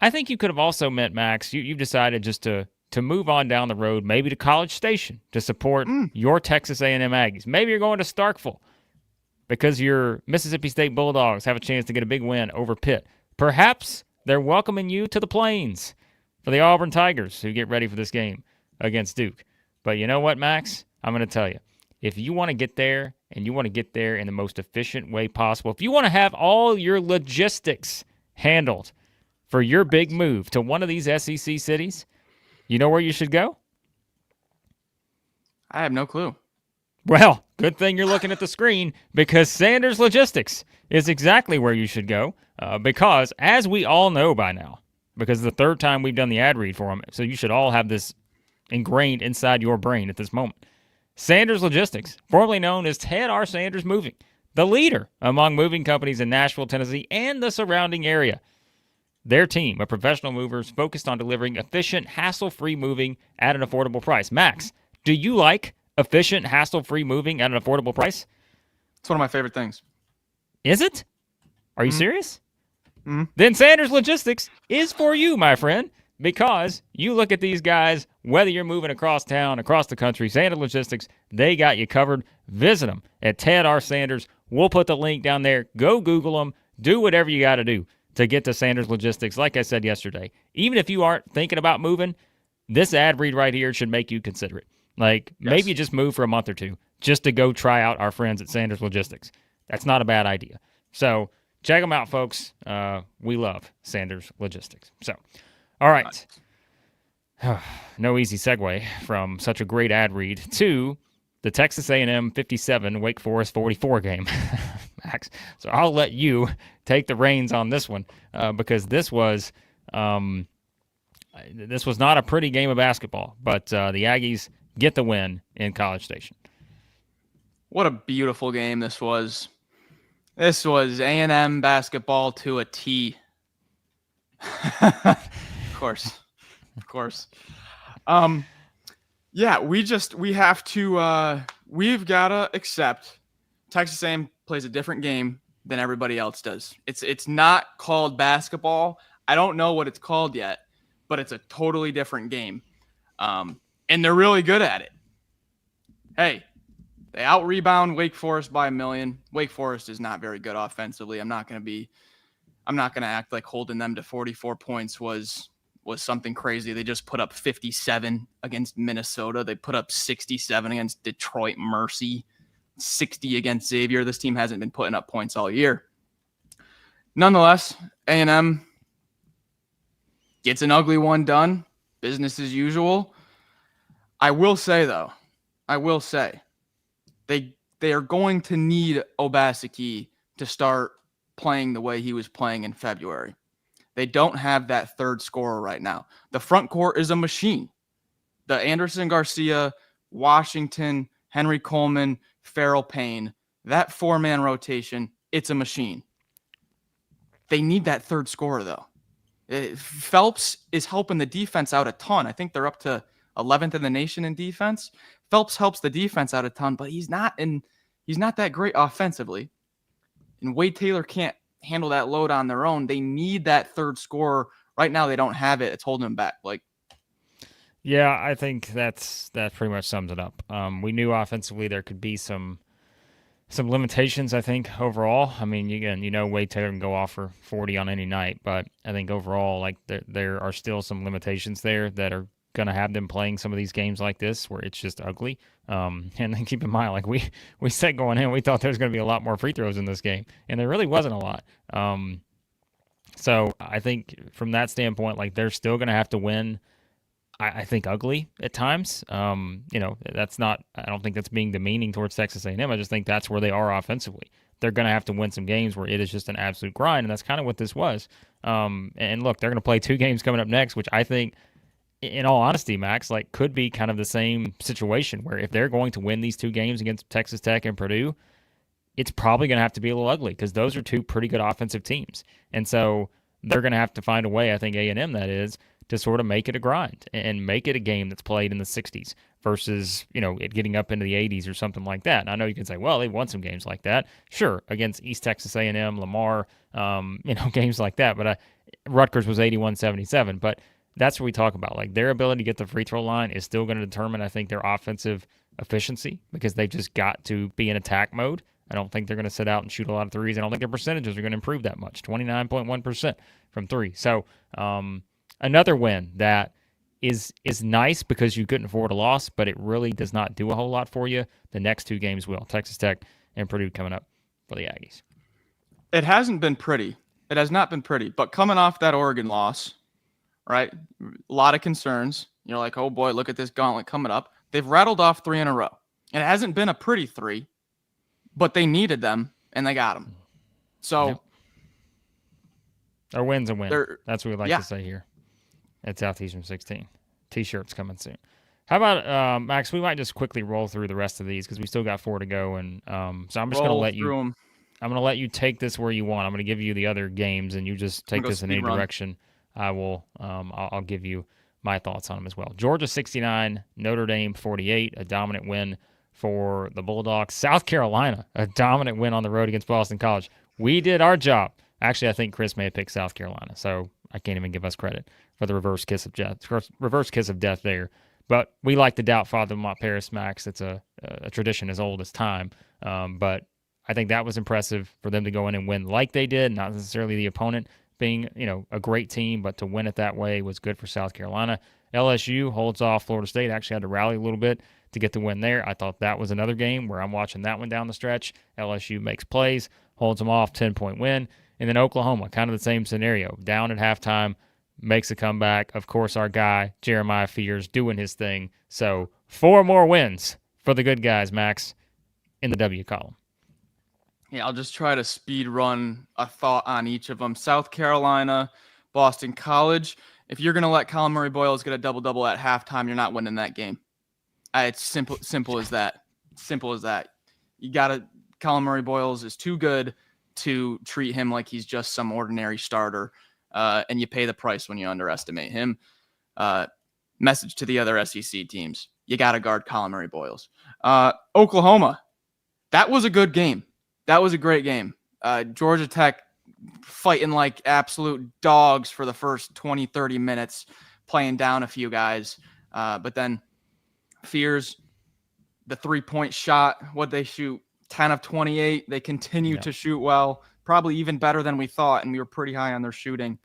I think you could have also meant, Max, you've decided just to move on down the road, maybe to College Station to support your Texas A&M Aggies. Maybe you're going to Starkville because your Mississippi State Bulldogs have a chance to get a big win over Pitt. Perhaps they're welcoming you to the Plains for the Auburn Tigers who get ready for this game against Duke. But you know what, Max? I'm going to tell you. If you want to get there and you want to get there in the most efficient way possible, if you want to have all your logistics handled for your big move to one of these SEC cities, you know where you should go? I have no clue. Well, good thing you're looking at the screen because Sanders Logistics is exactly where you should go because, as we all know by now, because it's the third time we've done the ad read for them, so you should all have this ingrained inside your brain at this moment. Sanders Logistics, formerly known as Ted R. Sanders Moving, the leader among moving companies in Nashville, Tennessee, and the surrounding area. Their team of professional movers focused on delivering efficient, hassle-free moving at an affordable price. Max, do you like efficient, hassle-free moving at an affordable price? It's one of my favorite things. Is it? Are you serious? Then Sanders Logistics is for you, my friend, because you look at these guys, whether you're moving across town, across the country, Sanders Logistics, they got you covered. Visit them at Ted R. Sanders. We'll put the link down there. Go Google them. Do whatever you got to do to get to Sanders Logistics. Like I said yesterday, even if you aren't thinking about moving, this ad read right here should make you consider it. Maybe just move for a month or two just to go try out our friends at Sanders Logistics. That's not a bad idea. So check them out, folks. We love Sanders Logistics. So, all right. No easy segue from such a great ad read to the Texas A&M 57, Wake Forest 44 game, Max. So I'll let you take the reins on this one because this was not a pretty game of basketball, but the Aggies get the win in College Station. What a beautiful game this was. This was A&M basketball to a T. Of course. Yeah, we've got to accept Texas A&M plays a different game than everybody else does. It's not called basketball. I don't know what it's called yet, but it's a totally different game. And they're really good at it. Hey, they out-rebound Wake Forest by 1 million. Wake Forest is not very good offensively. I'm not going to act like holding them to 44 points was something crazy. They just put up 57 against Minnesota. They put up 67 against Detroit Mercy, 60 against Xavier. This team hasn't been putting up points all year. Nonetheless, A&M gets an ugly one done. Business as usual. I will say, they are going to need Obaseki to start playing the way he was playing in February. They don't have that third scorer right now. The front court is a machine. The Anderson Garcia, Washington, Henry Coleman, Farrell Payne, that four-man rotation, it's a machine. They need that third scorer, though. Phelps is helping the defense out a ton. I think they're up to 11th in the nation in defense. Phelps helps the defense out a ton, but he's not that great offensively. And Wade Taylor can't handle that load on their own. They need that third scorer. Right now they don't have it. It's holding them back. Yeah, I think that pretty much sums it up. We knew offensively there could be some limitations, I think, overall. I mean, Wade Taylor can go off for 40 on any night, but I think overall, like, there are still some limitations there that are going to have them playing some of these games like this where it's just ugly. And then keep in mind, like, we said going in, we thought there was going to be a lot more free throws in this game, and there really wasn't a lot. So I think from that standpoint, like, they're still going to have to win, I think, ugly at times. That's not, I don't think that's being demeaning towards Texas A&M. I just think that's where they are offensively. They're going to have to win some games where it is just an absolute grind, and that's kind of what this was. And look, they're going to play 2 games coming up next, which I think, in all honesty, Max, like, could be kind of the same situation where if they're going to win these 2 games against Texas Tech and Purdue, it's probably going to have to be a little ugly because those are 2 pretty good offensive teams. And so they're going to have to find a way, I think A&M that is, to sort of make it a grind and make it a game that's played in the 60s versus, it getting up into the 80s or something like that. And I know you can say, well, they won some games like that. Sure, against East Texas A&M, Lamar, games like that. But Rutgers was 81-77. But that's what we talk about. Like, their ability to get the free throw line is still going to determine, I think, their offensive efficiency because they've just got to be in attack mode. I don't think they're going to sit out and shoot a lot of threes. I don't think their percentages are going to improve that much, 29.1% from 3. So, another win that is nice because you couldn't afford a loss, but it really does not do a whole lot for you. The next 2 games will. Texas Tech and Purdue coming up for the Aggies. It hasn't been pretty. It has not been pretty. But coming off that Oregon loss, right, a lot of concerns. You're like, oh boy, look at this gauntlet coming up. They've rattled off 3 in a row. And it hasn't been a pretty 3, but they needed them, and they got them. So, yep. A win's a win. That's what we like to say here at Southeastern 16. T-shirts coming soon. How about, Max, we might just quickly roll through the rest of these because we still got 4 to go. And so I'm just going to let you – I'm going to let you take this where you want. I'm going to give you the other games, and you just take this in any direction. I will I'll give you my thoughts on them as well. Georgia 69, Notre Dame 48, a dominant win for the Bulldogs. South Carolina, a dominant win on the road against Boston College. We did our job. Actually, I think Chris may have picked South Carolina, so I can't even give us credit for the reverse kiss of death there. But we like to doubt Father Mont Paris, Max. It's a tradition as old as time. But I think that was impressive for them to go in and win like they did, not necessarily the opponent being, a great team, but to win it that way was good for South Carolina. LSU holds off Florida State. Actually had to rally a little bit to get the win there. I thought that was another game where I'm watching that one down the stretch. LSU makes plays, holds them off, 10-point win. And then Oklahoma, kind of the same scenario. Down at halftime, makes a comeback. Of course, our guy, Jeremiah Fears, doing his thing. So 4 more wins for the good guys, Max, in the W column. Yeah, I'll just try to speed run a thought on each of them. South Carolina, Boston College. If you're going to let Colin Murray-Boyles get a double-double at halftime, you're not winning that game. It's simple as that. Simple as that. You got to – Colin Murray-Boyles is too good to treat him like he's just some ordinary starter, and you pay the price when you underestimate him. Message to the other SEC teams. You got to guard Colin Murray-Boyles. Oklahoma, that was a good game. That was a great game. Georgia Tech fighting like absolute dogs for the first 20, 30 minutes, playing down a few guys. But then Fears, the 3-point shot, what'd they shoot? 10 of 28. They continue to shoot well, probably even better than we thought, and we were pretty high on their shooting.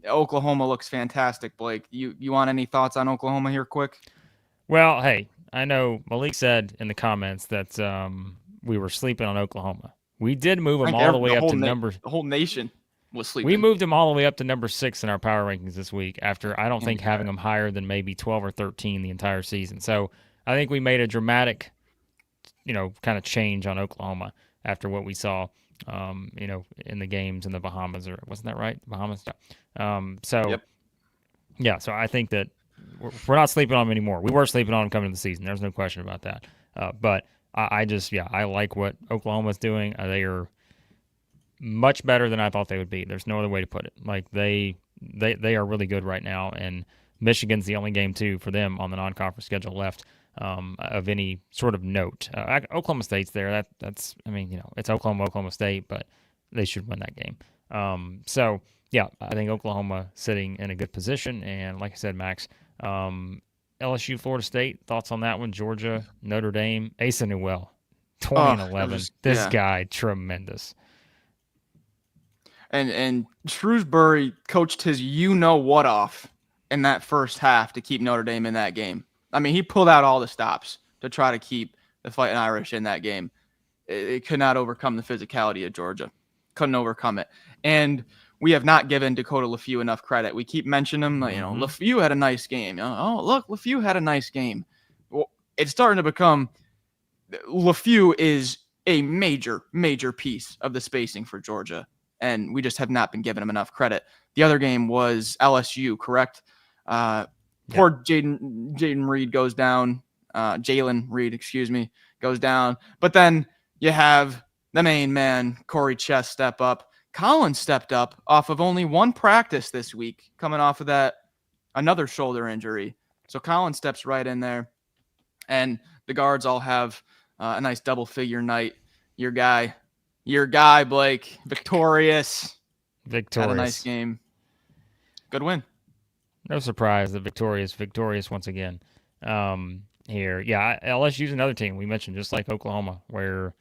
Oklahoma looks fantastic, Blake. You want any thoughts on Oklahoma here quick? Well, hey, I know Malik said in the comments that we were sleeping on Oklahoma. We did move them all the way up to number. The whole nation was sleeping. We moved them all the way up to number 6 in our power rankings this week after I don't think having them higher than maybe 12 or 13 the entire season. So I think we made a dramatic, kind of change on Oklahoma after what we saw, in the games in the Bahamas. Or wasn't that right? Bahamas. Yeah. So I think that we're not sleeping on them anymore. We were sleeping on them coming into the season. There's no question about that. But I like what Oklahoma's doing. They are much better than I thought they would be. There's no other way to put it. Like they are really good right now, and Michigan's the only game too for them on the non-conference schedule left of any sort of note. Oklahoma State's there. That's it's Oklahoma State, but they should win that game. So yeah, I think Oklahoma sitting in a good position, and like I said, Max, LSU, Florida State, thoughts on that one? Georgia, Notre Dame, Asa Newell, 2011. This guy, tremendous. And Shrewsbury coached his you-know-what off in that first half to keep Notre Dame in that game. I mean, he pulled out all the stops to try to keep the Fighting Irish in that game. It could not overcome the physicality of Georgia. Couldn't overcome it. And we have not given Dakota LeFew enough credit. We keep mentioning him. LeFew had a nice game. Oh, look, LeFew had a nice game. Well, it's starting to become LeFew is a major, major piece of the spacing for Georgia, and we just have not been giving him enough credit. The other game was LSU, correct? Poor Jayden Reed goes down. Jalen Reed, goes down. But then you have the main man, Corey Chess, step up. Collins stepped up off of only one practice this week, coming off of another shoulder injury. So Collins steps right in there. And the guards all have a nice double-figure night. Your guy, Blake, victorious. Had a nice game. Good win. No surprise that victorious once again here. Yeah, LSU's another team we mentioned, just like Oklahoma, where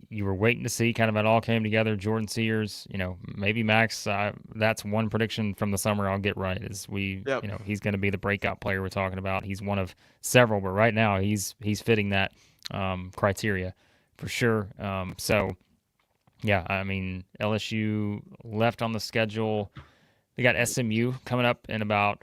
you were waiting to see kind of it all came together. Jordan Sears, maybe Max, that's one prediction from the summer I'll get right is he's going to be the breakout player we're talking about. He's one of several, but right now he's fitting that criteria for sure. So, yeah, I mean, LSU left on the schedule. They got SMU coming up in about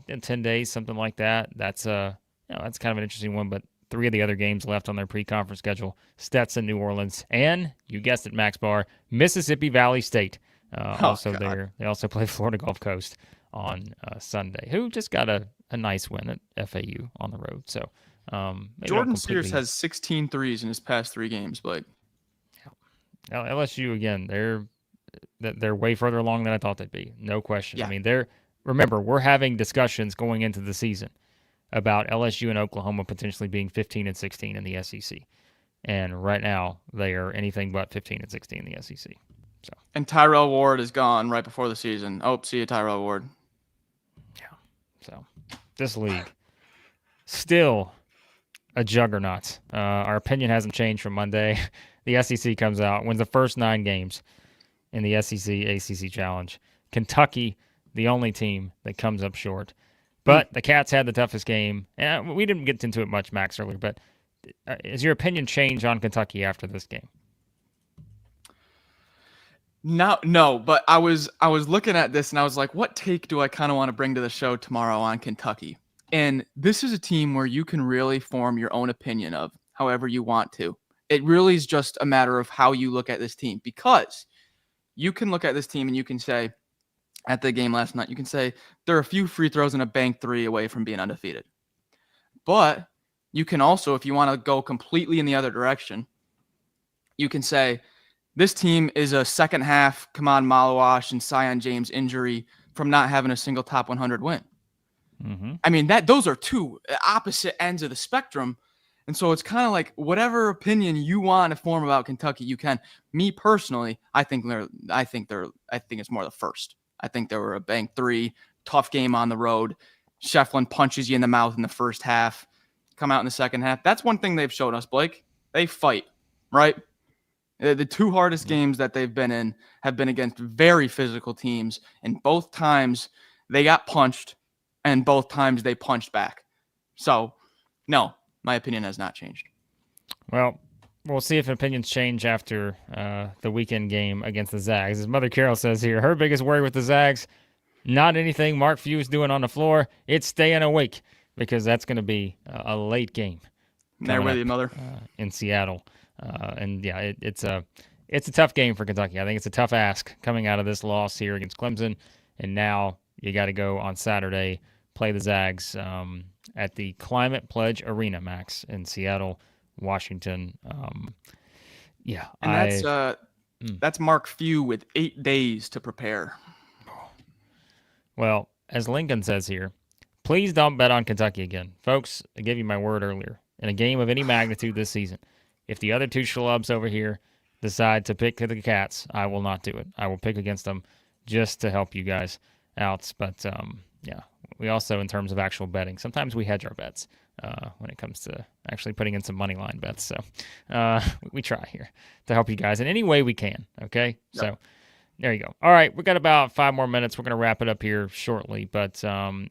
in 10 days, something like that. That's that's kind of an interesting one, but 3 of the other games left on their pre-conference schedule: Stetson, New Orleans, and you guessed it, Max Barr, Mississippi Valley State. They also play Florida Gulf Coast on Sunday, who just got a nice win at FAU on the road. So Jordan Sears has 16 threes in his past 3 games, Blake. Yeah. LSU again, they're way further along than I thought they'd be. No question. Yeah. I mean, remember, we're having discussions going into the season about LSU and Oklahoma potentially being 15 and 16 in the SEC. And right now, they are anything but 15 and 16 in the SEC. So. And Tyrell Ward is gone right before the season. Oh, see you, Tyrell Ward. Yeah. So, this league, still a juggernaut. Our opinion hasn't changed from Monday. The SEC comes out, wins the first 9 games in the SEC ACC Challenge. Kentucky, the only team that comes up short. But the Cats had the toughest game. And we didn't get into it much, Max, earlier, but has your opinion changed on Kentucky after this game? No, but I was looking at this and I was like, what take do I kind of want to bring to the show tomorrow on Kentucky? And this is a team where you can really form your own opinion of however you want to. It really is just a matter of how you look at this team, because you can look at this team and you can say, at the game last night, you can say they're a few free throws and a bank 3 away from being undefeated. But you can also, if you want to go completely in the other direction, you can say this team is a second half Kaman Malawash and Sion James injury from not having a single top 100 win. Mm-hmm. I mean, those are 2 opposite ends of the spectrum. And so it's kind of like whatever opinion you want to form about Kentucky, you can. Me personally, I think it's more the first. I think they were a bank 3, tough game on the road. Shefflin punches you in the mouth in the first half, come out in the second half. That's one thing they've shown us, Blake. They fight, right? The 2 hardest games that they've been in have been against very physical teams, and both times they got punched, and both times they punched back. So, no, my opinion has not changed. Well, we'll see if opinions change after the weekend game against the Zags. As Mother Carol says here, her biggest worry with the Zags, not anything Mark Few is doing on the floor. It's staying awake, because that's going to be a late game. There with you, Mother. In Seattle. And, yeah, it's a tough game for Kentucky. I think it's a tough ask coming out of this loss here against Clemson. And now you got to go on Saturday, play the Zags at the Climate Pledge Arena, Max, in Seattle, Washington. And That's Mark Few with 8 days to prepare. Well, as Lincoln says here, please don't bet on Kentucky again. Folks, I gave you my word earlier. In a game of any magnitude this season, if the other two schlubs over here decide to pick the Cats, I will not do it. I will pick against them just to help you guys out. But, yeah, we also, in terms of actual betting, sometimes we hedge our bets when it comes to actually putting in some money line bets. So we try here to help you guys in any way we can, okay? Yep. So there you go. All right, we've got about 5 more minutes. We're going to wrap it up here shortly. But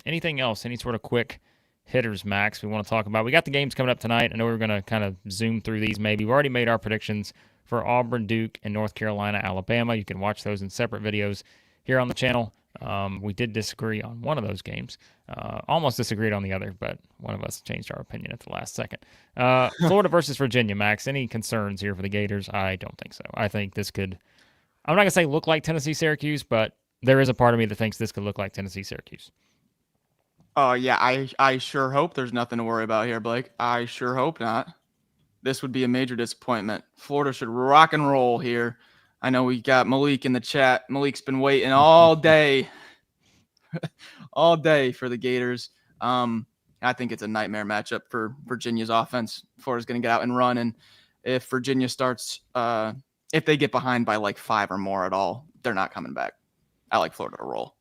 anything else, any sort of quick hitters, Max, we want to talk about? We got the games coming up tonight. I know we're going to kind of zoom through these maybe. We've already made our predictions for Auburn, Duke, and North Carolina, Alabama. You can watch those in separate videos here on the channel. We did disagree on one of those games. Almost disagreed on the other, but one of us changed our opinion at the last second. Florida versus Virginia, Max. Any concerns here for the Gators? I don't think so. I think this could, I'm not going to say look like Tennessee, Syracuse, but there is a part of me that thinks this could look like Tennessee, Syracuse. Yeah, I sure hope there's nothing to worry about here, Blake. I sure hope not. This would be a major disappointment. Florida should rock and roll here. I know we got Malik in the chat. Malik's been waiting all day, all day for the Gators. I think it's a nightmare matchup for Virginia's offense. Florida's going to get out and run, and if Virginia starts, if they get behind by like 5 or more at all, they're not coming back. I like Florida to roll.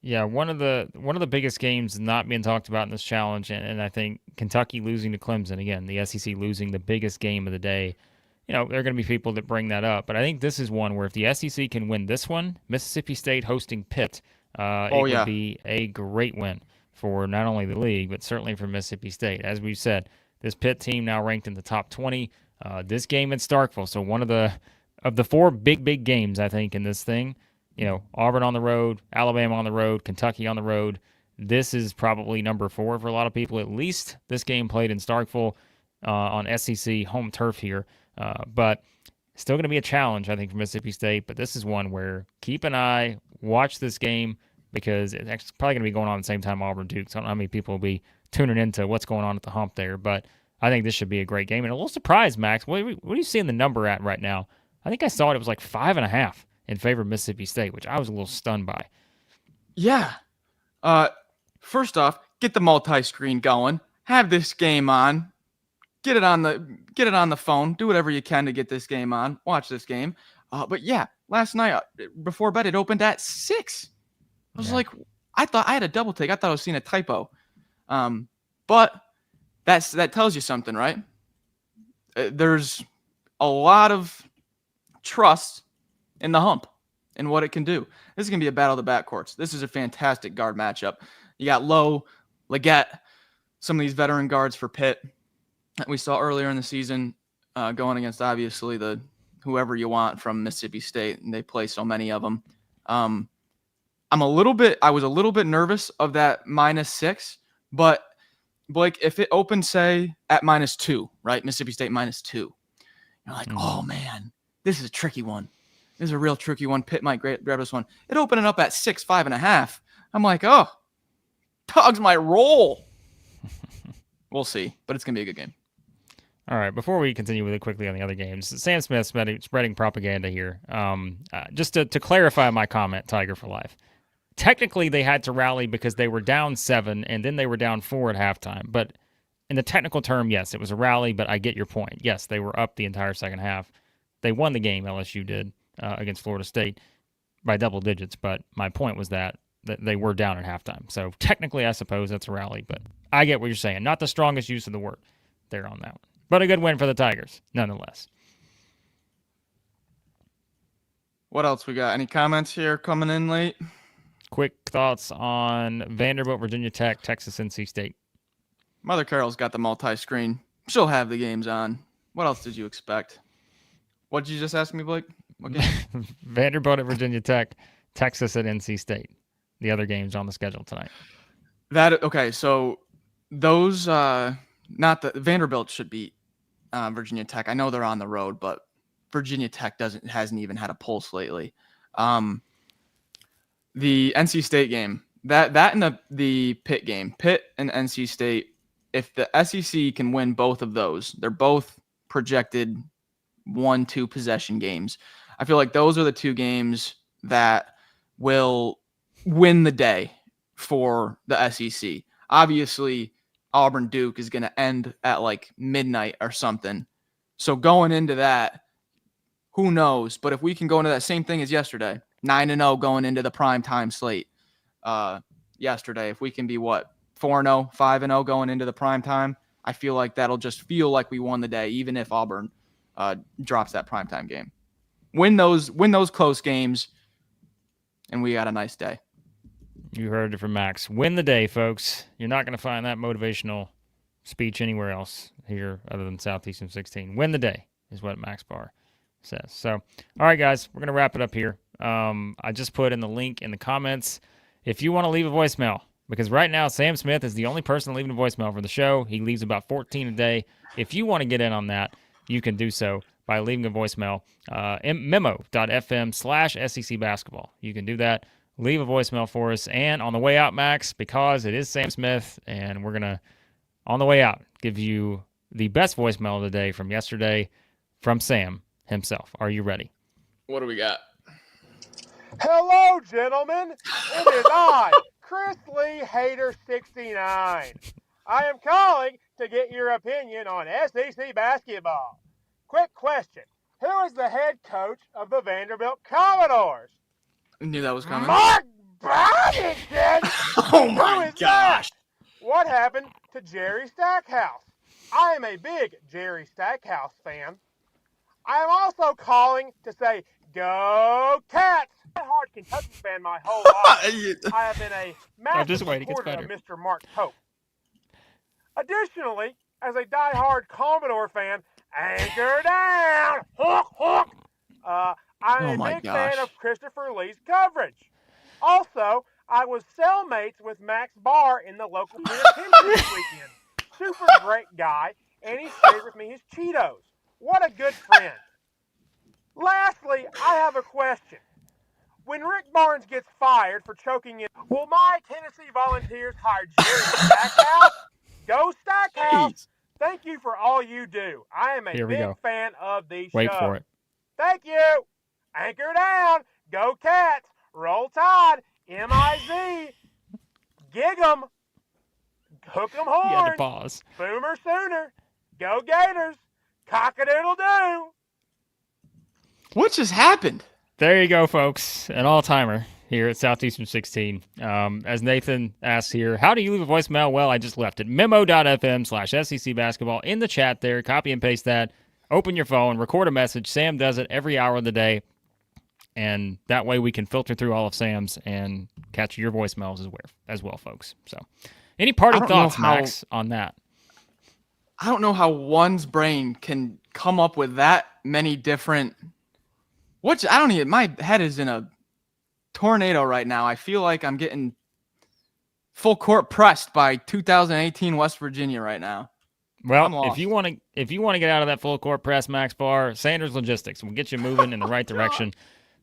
Yeah, one of the biggest games not being talked about in this challenge, and I think Kentucky losing to Clemson again, the SEC losing the biggest game of the day. You know, there are going to be people that bring that up, but I think this is one where if the SEC can win this one, Mississippi State hosting Pitt, would be a great win for not only the league, but certainly for Mississippi State. As we've said, this Pitt team now ranked in the top 20. This game in Starkville, so one of the 4 big games, I think, in this thing. You know, Auburn on the road, Alabama on the road, Kentucky on the road. This is probably number 4 for a lot of people. At least this game played in Starkville on SEC home turf here. But still going to be a challenge, I think, for Mississippi State. But this is one where keep an eye, watch this game, because it's probably going to be going on at the same time Auburn Duke. So I don't know how many people will be tuning into what's going on at the hump there. But I think this should be a great game. And a little surprise, Max. What are you seeing the number at right now? I think I saw it was like 5.5 in favor of Mississippi State, which I was a little stunned by. Yeah. First off, get the multi-screen going. Have this game on. Get it on the phone. Do whatever you can to get this game on. Watch this game. But yeah, last night before bed it opened at 6. I was like, I thought I had a double take. I thought I was seeing a typo. But that tells you something, right? There's a lot of trust in the hump and what it can do. This is going to be a battle of the backcourts. This is a fantastic guard matchup. You got Lowe, Leggett, some of these veteran guards for Pitt that we saw earlier in the season going against, obviously, the whoever you want from Mississippi State, and they play so many of them. I was a little bit nervous of that -6, but Blake, if it opened, say, at -2, right? Mississippi State -2, you're like, oh man, this is a tricky one. This is a real tricky one. Pitt might grab this one. It opened up at 6, 5.5. I'm like, oh, dogs might roll. We'll see, but it's going to be a good game. All right, before we continue with it quickly on the other games, Sam Smith spreading propaganda here. Just to clarify my comment, Tiger for Life. Technically, they had to rally because they were down 7, and then they were down 4 at halftime. But in the technical term, yes, it was a rally, but I get your point. Yes, they were up the entire second half. They won the game, LSU did, against Florida State by double digits, but my point was that they were down at halftime. So technically, I suppose that's a rally, but I get what you're saying. Not the strongest use of the word there on that one. But a good win for the Tigers, nonetheless. What else we got? Any comments here coming in late? Quick thoughts on Vanderbilt, Virginia Tech, Texas, NC State. Mother Carol's got the multi-screen. She'll have the games on. What else did you expect? What did you just ask me, Blake? Okay. Vanderbilt at Virginia Tech, Texas at NC State. The other games on the schedule tonight. Okay, so those Vanderbilt should beat Virginia Tech. I know they're on the road, but Virginia Tech hasn't even had a pulse lately. The NC State game, that and the Pitt game, Pitt and NC State, if the SEC can win both of those, they're both projected 1-2 possession games. I feel like those are the two games that will win the day for the SEC. Obviously, Auburn Duke is going to end at like midnight or something. So going into that, who knows? But if we can go into that same thing as yesterday, 9-0 going into the prime time slate yesterday, if we can be 4-0, 5-0 going into the prime time, I feel like that'll just feel like we won the day, even if Auburn drops that primetime game. Win those close games, and we got a nice day. You heard it from Max. Win the day, folks. You're not going to find that motivational speech anywhere else here other than Southeastern 16. Win the day is what Max Barr says. So, all right, guys, we're going to wrap it up here. I just put in the link in the comments if you want to leave a voicemail, because right now Sam Smith is the only person leaving a voicemail for the show. He leaves about 14 a day. If you want to get in on that, you can do so by leaving a voicemail, memo.fm/SEC basketball. You can do that. Leave a voicemail for us. And on the way out, Max, because it is Sam Smith, and we're going to, on the way out, give you the best voicemail of the day from yesterday from Sam himself. Are you ready? What do we got? Hello, gentlemen. It is I, Chris Lee Hater 69. I am calling to get your opinion on SEC basketball. Quick question. Who is the head coach of the Vanderbilt Commodores? I knew that was coming. Mark Barrington! Oh my gosh. What happened to Jerry Stackhouse? I am a big Jerry Stackhouse fan. I am also calling to say, go Cats! I'm a hard Kentucky fan my whole life. I have been a massive supporter of Mr. Mark Pope. Additionally, as a die-hard Commodore fan, anchor down! Hook, hook! I'm a big fan of Christopher Lee's coverage. Also, I was cellmates with Max Barr in the local penitentiary this weekend. Super great guy, and he shared with me his Cheetos. What a good friend. Lastly, I have a question. When Rick Barnes gets fired for choking in, will my Tennessee Volunteers hire Jerry Stackhouse? Go Stackhouse! Jeez. Thank you for all you do. I am a big fan of the show. Wait for it. Thank you. Anchor down. Go Cats. Roll Tide. M-I-Z. Gig 'em. Hook 'em horns. You had to pause. Boomer Sooner. Go Gators. Cock-a-doodle-doo. What just happened? There you go, folks. An all-timer here at Southeastern 16. As Nathan asks here, how do you leave a voicemail? Well, I just left it. Memo.fm/SEC basketball in the chat there. Copy and paste that. Open your phone. Record a message. Sam does it every hour of the day. And that way we can filter through all of Sam's and catch your voicemails as well, folks. So any parting thoughts, Max, on that? I don't know how one's brain can come up with that many different... my head is in a tornado right now. I feel like I'm getting full court pressed by 2018 West Virginia right now. Well, if you want to get out of that full court press, Max Barr, Sanders Logistics will get you moving in the right direction.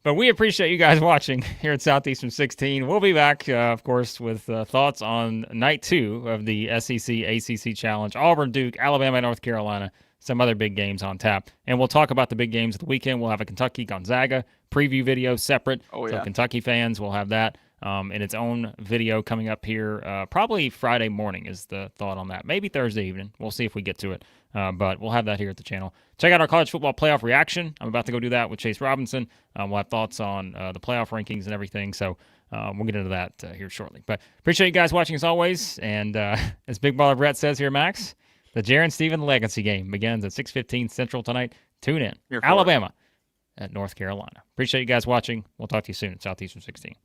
But we appreciate you guys watching here at Southeastern 16. We'll be back, of course, with thoughts on night 2 of the SEC ACC Challenge. Auburn, Duke, Alabama, North Carolina, some other big games on tap. And we'll talk about the big games of the weekend. We'll have a Kentucky-Gonzaga preview video separate. Oh, yeah. So Kentucky fans will have that in its own video coming up here. Probably Friday morning is the thought on that. Maybe Thursday evening. We'll see if we get to it. But we'll have that here at the channel. Check out our college football playoff reaction. I'm about to go do that with Chase Robinson. We'll have thoughts on the playoff rankings and everything. So we'll get into that here shortly. But appreciate you guys watching as always. And as Big Baller Brett says here, Max, the Jaron Stephen Legacy game begins at 6:15 Central tonight. Tune in. Alabama at North Carolina. Appreciate you guys watching. We'll talk to you soon at Southeastern 16.